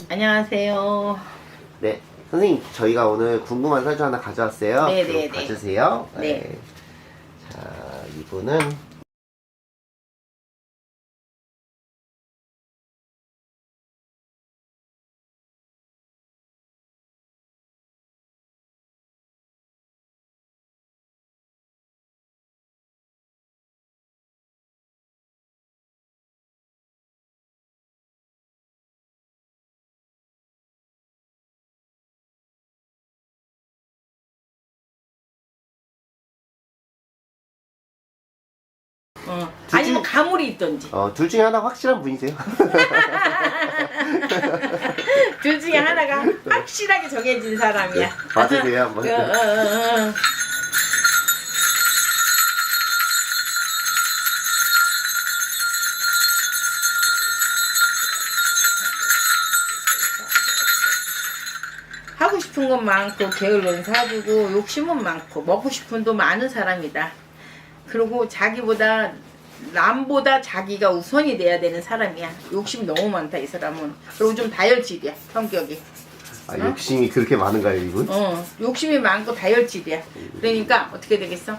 안녕하세요. 네, 선생님 저희가 오늘 궁금한 사주 하나 가져왔어요. 네네네. 봐주세요. 네. 자, 이분은 아니면 가물이 있던지. 둘 중에 하나 확실한 분이세요. 둘 중에 하나가 확실하게 정해진 사람이야. 봐주세요 한번. 하고 싶은 건 많고 게을른 사주고 욕심은 많고 먹고 싶은 도 많은 사람이다. 그리고 자기보다 남보다 자기가 우선이 돼야 되는 사람이야. 욕심이 너무 많다 이 사람은. 그리고 좀 다혈질이야 성격이. 아, 욕심이 그렇게 많은가요 이분? 욕심이 많고 다혈질이야. 그러니까 어떻게 되겠어?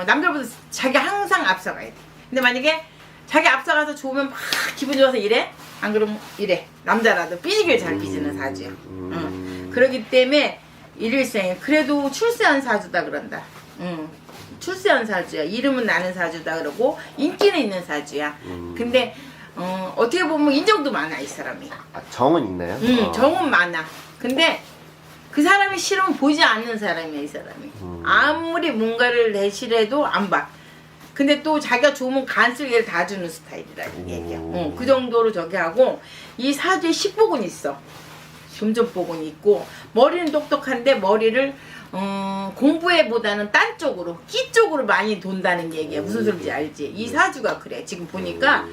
남들보다 자기 항상 앞서가야 돼. 근데 만약에 자기 앞서가서 좋으면 막 기분 좋아서 이래? 안 그러면 이래. 남자라도 삐지길 잘 삐지는 사주야. 그러기 때문에 일일생에 그래도 출세한 사주다 그런다. 출세한 사주야. 이름은 나는 사주다 그러고 인기는 있는 사주야. 근데 어떻게 보면 인정도 많아 이 사람이. 아, 정은 있나요? 정은 많아. 근데 그 사람이 싫으면 보지 않는 사람이야 이 사람이. 아무리 뭔가를 내실해도 안 봐. 근데 또 자기가 좋으면 간쓸게를 다 주는 스타일이라는 얘기야. 그 정도로 저기 하고 이 사주에 식복은 있어. 금전복은 있고 머리는 똑똑한데 머리를 공부에보다는 딴 쪽으로 끼 쪽으로 많이 돈다는 얘기야. 무슨 소리인지 알지? 이 사주가 그래. 지금 보니까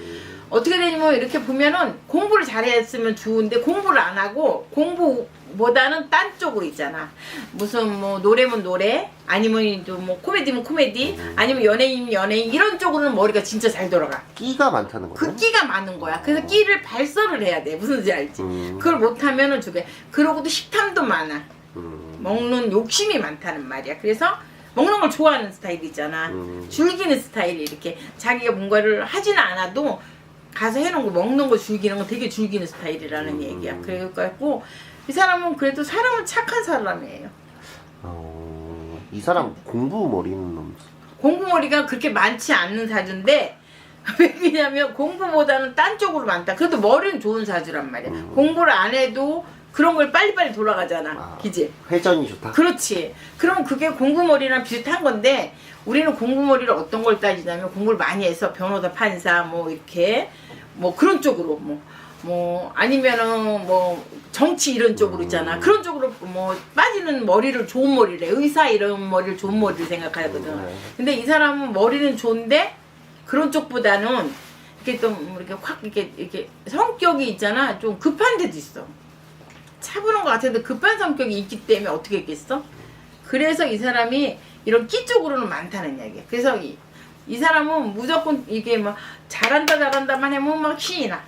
어떻게 되냐면 이렇게 보면은 공부를 잘했으면 좋은데 공부를 안 하고 공부보다는 딴 쪽으로 있잖아. 무슨 뭐 노래면 노래 아니면 또 뭐 코미디면 코미디 아니면 연예인이면 연예인 이런 쪽으로는 머리가 진짜 잘 돌아가. 끼가 많다는 거예요? 그 끼가 많은 거야. 그래서 끼를 발설을 해야 돼. 무슨 소리인지 알지? 그걸 못하면은 저게 그러고도 식탐도 많아. 먹는 욕심이 많다는 말이야. 그래서 먹는 걸 좋아하는 스타일이잖아. 즐기는 스타일이 이렇게 자기가 뭔가를 하지는 않아도 가서 해놓은 거 먹는 거 즐기는 거 되게 즐기는 스타일이라는 얘기야. 그래갖고 이 사람은 그래도 사람은 착한 사람이에요. 이 사람 공부머리는 없어. 공부머리가 그렇게 많지 않는 사주인데 왜냐면 공부보다는 딴 쪽으로 많다. 그래도 머리는 좋은 사주란 말이야. 공부를 안 해도 그런 걸 빨리빨리 돌아가잖아. 그지? 회전이 좋다. 그렇지. 그럼 그게 공부머리랑 비슷한 건데 우리는 공부머리를 어떤 걸 따지냐면 공부를 많이 해서 변호사, 판사 뭐 이렇게 뭐 그런 쪽으로 뭐 아니면은 뭐 정치 이런 쪽으로 있잖아. 그런 쪽으로 뭐 빠지는 머리를 좋은 머리래. 의사 이런 머리를 좋은 머리를 생각하거든. 근데 이 사람은 머리는 좋은데 그런 쪽보다는 이렇게 좀 이렇게 확 이렇게 성격이 있잖아. 좀 급한 데도 있어. 차분한 것 같은데 급한 성격이 있기 때문에 어떻게 했겠어? 그래서 이 사람이 이런 끼 쪽으로는 많다는 얘기야. 그래서 이 사람은 무조건 이게 막 잘한다만 하면 막 신이 나.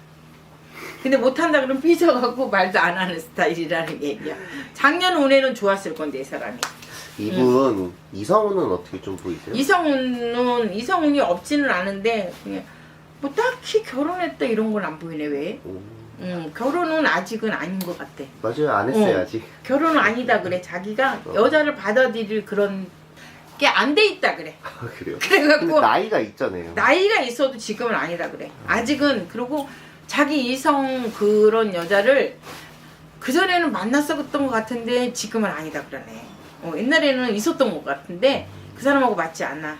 근데 못한다 그러면 삐져갖고 말도 안 하는 스타일이라는 얘기야. 작년 운에는 좋았을 건데 이 사람이. 이분 이성우는 어떻게 좀 보이세요? 이성운이 없지는 않은데 그냥 뭐 딱히 결혼했다 이런 건 안 보이네. 왜? 결혼은 아직은 아닌 것 같아. 맞아요. 안 했어요 아직. 결혼은 아니다 그래. 자기가 여자를 받아들일 그런 게 안 돼 있다 그래. 아, 그래요? 그래갖고 근데 나이가 있잖아요. 나이가 있어도 지금은 아니다 그래. 아직은. 그리고 자기 이성 그런 여자를 그전에는 만났었던 것 같은데 지금은 아니다 그러네. 옛날에는 있었던 것 같은데 그 사람하고 맞지 않아.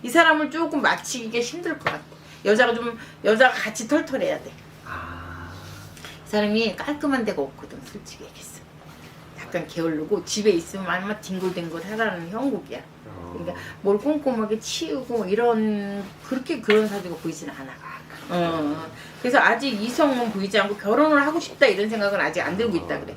이 사람을 조금 맞추기가 힘들 것 같아. 여자가 같이 털털해야 돼. 이 사람이 깔끔한 데가 없거든. 솔직히 얘기했어. 약간 게을르고 집에 있으면 얼마나 뒹굴뒹굴 하라는 형국이야. 그러니까 뭘 꼼꼼하게 치우고 뭐 그렇게 그런 사주가 보이진 않아. 그래서 아직 이성은 보이지 않고 결혼을 하고 싶다 이런 생각은 아직 안 들고 있다 그래.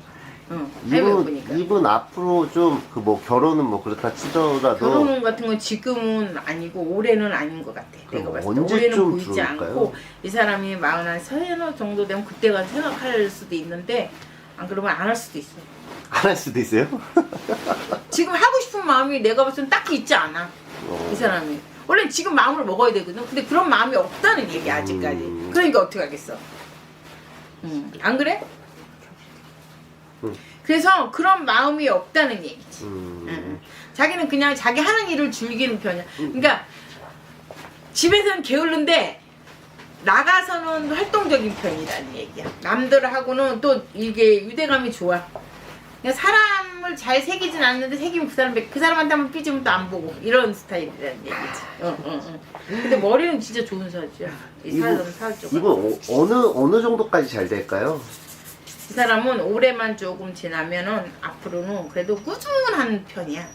할머니 보니까. 이분 앞으로 좀 그 뭐 결혼은 뭐 그렇다 치더라도 결혼 같은 건 지금은 아니고 올해는 아닌 것 같아. 내가 봤을 때 올해는 언제쯤 보이지 들어올까요? 않고 이 사람이 43 정도 되면 그때가 생각할 수도 있는데 안 그러면 안 할 수도 있어. 안 할 수도 있어요? 지금 하고 싶은 마음이 내가 봤을 땐 딱히 있지 않아. 이 사람이. 원래 지금 마음을 먹어야 되거든. 근데 그런 마음이 없다는 얘기야 아직까지. 그러니까 어떻게 하겠어. 안 그래? 그래서 그런 마음이 없다는 얘기지. 자기는 그냥 자기 하는 일을 즐기는 편이야. 그러니까 집에서는 게을른데 나가서는 활동적인 편이라는 얘기야. 남들하고는 또 이게 유대감이 좋아. 그냥 사람을 잘 새기진 않는데 새기면 그 사람한테 한번 삐지면 또 안 보고 이런 스타일이라는 얘기지. 근데 머리는 진짜 좋은 사주야. 이 사람은 사주. 이분 어느 정도까지 잘 될까요? 이 사람은 올해만 조금 지나면은 앞으로는 그래도 꾸준한 편이야.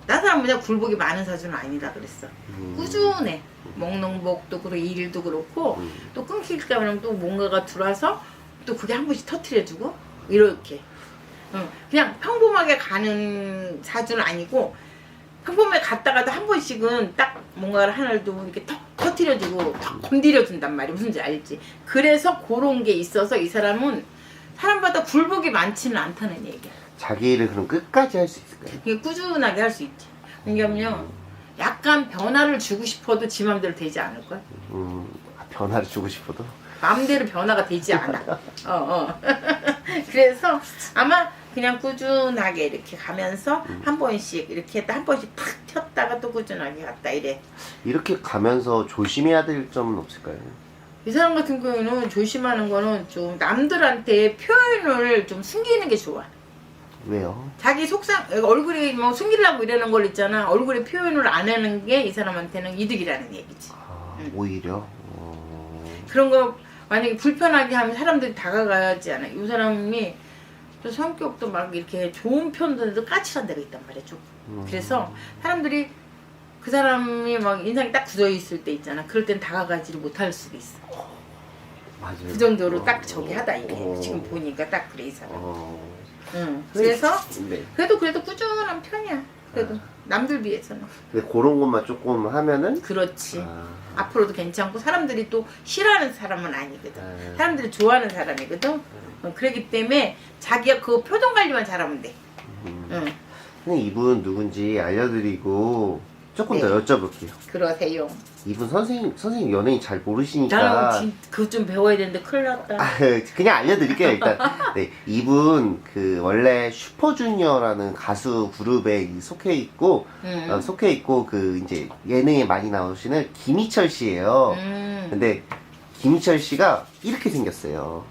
다른 사람보다 굴복이 많은 사주는 아니라 그랬어. 꾸준해. 먹는 복도 그렇고 일도 그렇고 또 끊길까 하면 또 뭔가가 들어와서 또 그게 한 번씩 터트려주고 이렇게. 그냥 평범하게 가는 사주는 아니고 평범하게 갔다가도 한 번씩은 딱 뭔가를 하나를 좀 이렇게 턱 터트려주고 턱 건드려준단 말이야. 무슨지 알지? 그래서 그런 게 있어서 이 사람은 사람마다 굴복이 많지는 않다는 얘기야. 자기 일을 그럼 끝까지 할 수 있을까요? 이게 꾸준하게 할 수 있지. 왜냐면 약간 변화를 주고 싶어도 지 맘대로 되지 않을걸? 변화를 주고 싶어도? 마음대로 변화가 되지 않아. 그래서 아마 그냥 꾸준하게 이렇게 가면서 한 번씩 이렇게 했다 한 번씩 탁 튀었다가 또 꾸준하게 갔다 이래. 이렇게 가면서 조심해야 될 점은 없을까요? 이 사람 같은 경우에는 조심하는 거는 좀 남들한테 표현을 좀 숨기는 게 좋아. 왜요? 자기 속상 얼굴이 뭐 숨기려고 이러는 걸 있잖아. 얼굴에 표현을 안 하는 게 이 사람한테는 이득이라는 얘기지. 오히려? 그런 거 만약에 불편하게 하면 사람들이 다가가지 않아. 이 사람이 또 성격도 막 이렇게 좋은 편들도 까칠한 데가 있단 말이야 좀. 그래서 사람들이 그 사람이 막 인상이 딱 굳어 있을 때 있잖아. 그럴 땐 다가가지를 못할 수도 있어. 맞아요. 그 정도로 딱 저기 하다 이게. 지금 보니까 딱 그래 이 사람. 그래서 네. 그래도 꾸준한 편이야. 그래도 남들 비해서는. 근데 그런 것만 조금 하면은 그렇지. 앞으로도 괜찮고 사람들이 또 싫어하는 사람은 아니거든. 아. 사람들이 좋아하는 사람이거든. 그렇기 때문에 자기가 그 표정 관리만 잘하면 돼. 근데 이분 누군지 알려드리고 조금 더 네. 여쭤볼게요. 그러세요. 이분 선생님 연예인 잘 모르시니까 나는 그거 좀 배워야 되는데 큰일 났다. 그냥 알려드릴게요 일단. 네, 이분 그 원래 슈퍼주니어라는 가수 그룹에 속해 있고 그 이제 예능에 많이 나오시는 김희철 씨예요. 근데 김희철 씨가 이렇게 생겼어요.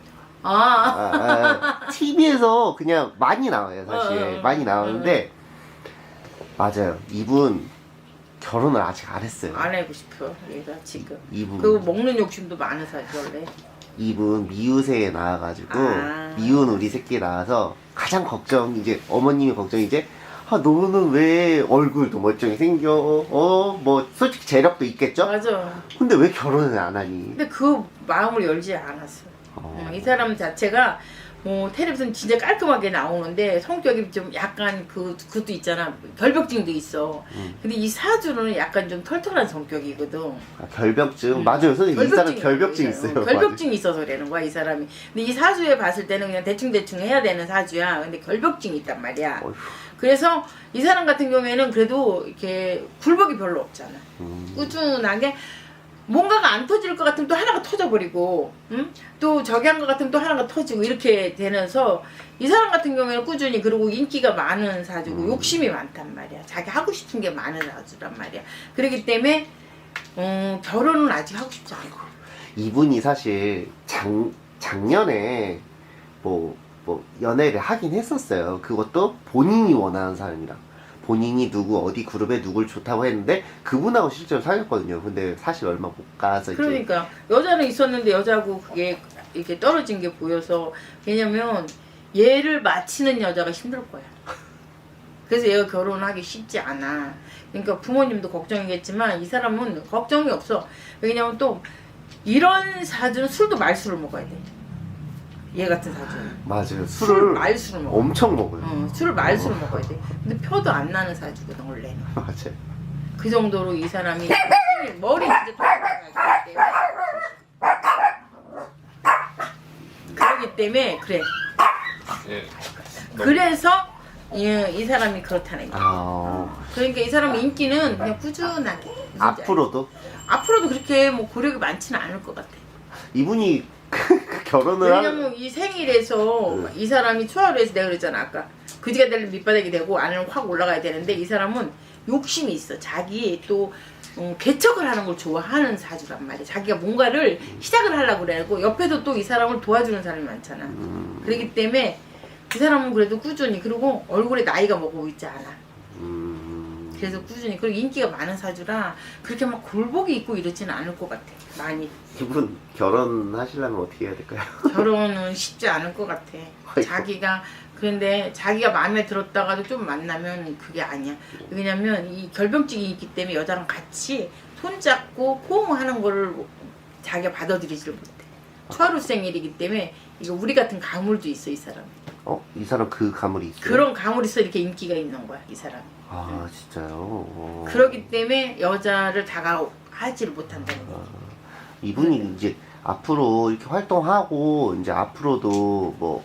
TV에서 그냥 많이 나와요 사실. 많이 나오는데 맞아요. 이분 결혼을 아직 안 했어요. 안 하고 싶어 얘가 지금. 이분. 그리고 먹는 욕심도 많은 사람 원래. 이분 미우새에 나와가지고 미운 우리 새끼 나와서 가장 걱정 이제 어머님이 걱정 이제 너는 왜 얼굴도 멀쩡히 생겨 뭐 솔직히 재력도 있겠죠? 맞아. 근데 왜 결혼을 안 하니? 근데 그 마음을 열지 않았어. 이 사람 자체가 텔레비전 진짜 깔끔하게 나오는데 성격이 좀 약간 그것도 있잖아. 결벽증도 있어. 근데 이 사주는 약간 좀 털털한 성격이거든. 결벽증? 맞아요 선생님. 이 사람 결벽증 있어요. 결벽증이 있어서 그러는 거야 이 사람이. 근데 이 사주에 봤을 때는 그냥 대충 해야 되는 사주야. 근데 결벽증이 있단 말이야. 어휴. 그래서 이 사람 같은 경우에는 그래도 이렇게 굴복이 별로 없잖아. 꾸준하게 뭔가가 안 터질 것 같으면 또 하나가 터져버리고, 또 저기 한 것 같으면 또 하나가 터지고 이렇게 되면서 이 사람 같은 경우에는 꾸준히 그리고 인기가 많은 사주고 욕심이 많단 말이야. 자기 하고 싶은 게 많은 사주란 말이야. 그렇기 때문에 결혼은 아직 하고 싶지 않고. 이분이 사실 작년에 뭐 연애를 하긴 했었어요. 그것도 본인이 원하는 사람이랑. 본인이 어디 그룹에 누굴 좋다고 했는데 그분하고 실제로 사귀었거든요. 근데 사실 얼마 못 가서 그러니까 여자는 있었는데 여자하고 그게 이렇게 떨어진 게 보여서. 왜냐면 얘를 맞히는 여자가 힘들 거야. 그래서 얘가 결혼하기 쉽지 않아. 그러니까 부모님도 걱정이겠지만 이 사람은 걱정이 없어. 왜냐면 또 이런 사주는 술도 말술을 먹어야 돼. 얘 같은 사주는. 맞아요. 술을 말수를 먹어. 엄청 먹어요. 술을 말수를 먹어야 돼. 근데 표도 안 나는 사주거든 원래는. 맞아요. 그 정도로 이 사람이 머리 진짜 돌아가기 때문에. 그러기 때문에 그래. 예. 그래서 이 사람이 그렇다는 거야. 그러니까 이 사람 인기는 그냥 꾸준하게. 앞으로도 앞으로도 그렇게 뭐 고력이 많지는 않을 것 같아. 이분이 결혼을 왜냐면 이 생일에서 이 사람이 초하루에서 내가 그랬잖아 아까 그지가 되면 밑바닥이 되고 안에는 확 올라가야 되는데 이 사람은 욕심이 있어. 자기 또 개척을 하는 걸 좋아하는 사주란 말이야. 자기가 뭔가를 시작을 하려고 그래고 옆에도 또 이 사람을 도와주는 사람이 많잖아. 그렇기 때문에 이 사람은 그래도 꾸준히 그리고 얼굴에 나이가 먹어 있지 않아. 그래서 꾸준히 그리고 인기가 많은 사주라 그렇게 막 굴복이 있고 이러지는 않을 것 같아. 많이. 이분 결혼하시려면 어떻게 해야 될까요? 결혼은 쉽지 않을 것 같아. 아이고. 자기가 그런데 자기가 마음에 들었다가도 좀 만나면 그게 아니야. 왜냐면 이 결병증이 있기 때문에 여자랑 같이 손잡고 포옹하는 거를 자기가 받아들이지를 못해. 초하루 생일이기 때문에 이거 우리 같은 가물도 있어 이 사람. 이 사람 그 가물이 있어요? 그런 가물이 있어 이렇게 인기가 있는 거야 이 사람. 아 진짜요? 그러기 때문에 여자를 다가하지를 못한다는 거야. 이분이 이제 앞으로 이렇게 활동하고 이제 앞으로도 뭐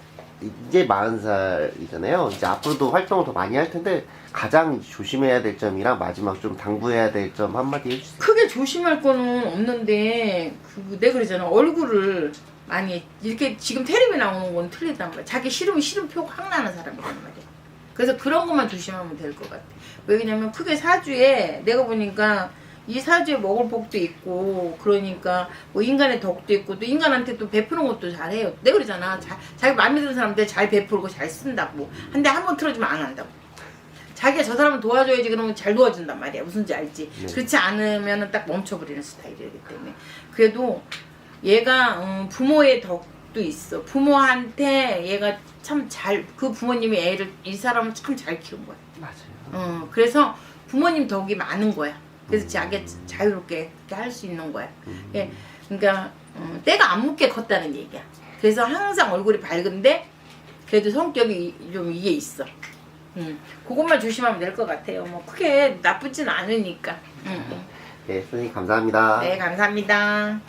이제 40살이잖아요. 이제 앞으로도 활동을 더 많이 할 텐데 가장 조심해야 될 점이랑 마지막 좀 당부해야 될 점 한마디 해주세요. 크게 조심할 거는 없는데 내가 그러잖아 얼굴을 많이 이렇게 지금 텔레비 나오는 건 틀리단 말이야. 자기 싫으면 싫음표 확 나는 사람이란 말이야. 그래서 그런 것만 조심하면 될 것 같아. 왜냐면 크게 사주에 내가 보니까 이 사주에 먹을 복도 있고 그러니까 뭐 인간의 덕도 있고 또 인간한테 또 베푸는 것도 잘해요. 내가 그러잖아. 자기 마음에 드는 사람한테 잘 베풀고 잘 쓴다고. 한데 한 번 틀어주면 안 한다고. 자기가 저 사람을 도와줘야지 그러면 잘 도와준단 말이야. 무슨지 알지? 네. 그렇지 않으면 딱 멈춰버리는 스타일이기 때문에. 그래도 얘가 부모의 덕도 있어. 부모한테 얘가 참 잘 그 부모님이 이 사람을 참 잘 키운 거야. 맞아요. 그래서 부모님 덕이 많은 거야. 그래서 자기가 자유롭게 할 수 있는 거야. 예, 그러니까 때가 안 묻게 컸다는 얘기야. 그래서 항상 얼굴이 밝은데 그래도 성격이 좀 이게 있어. 그것만 조심하면 될 것 같아요. 뭐 크게 나쁘진 않으니까. 네, 선생님 감사합니다. 네, 감사합니다.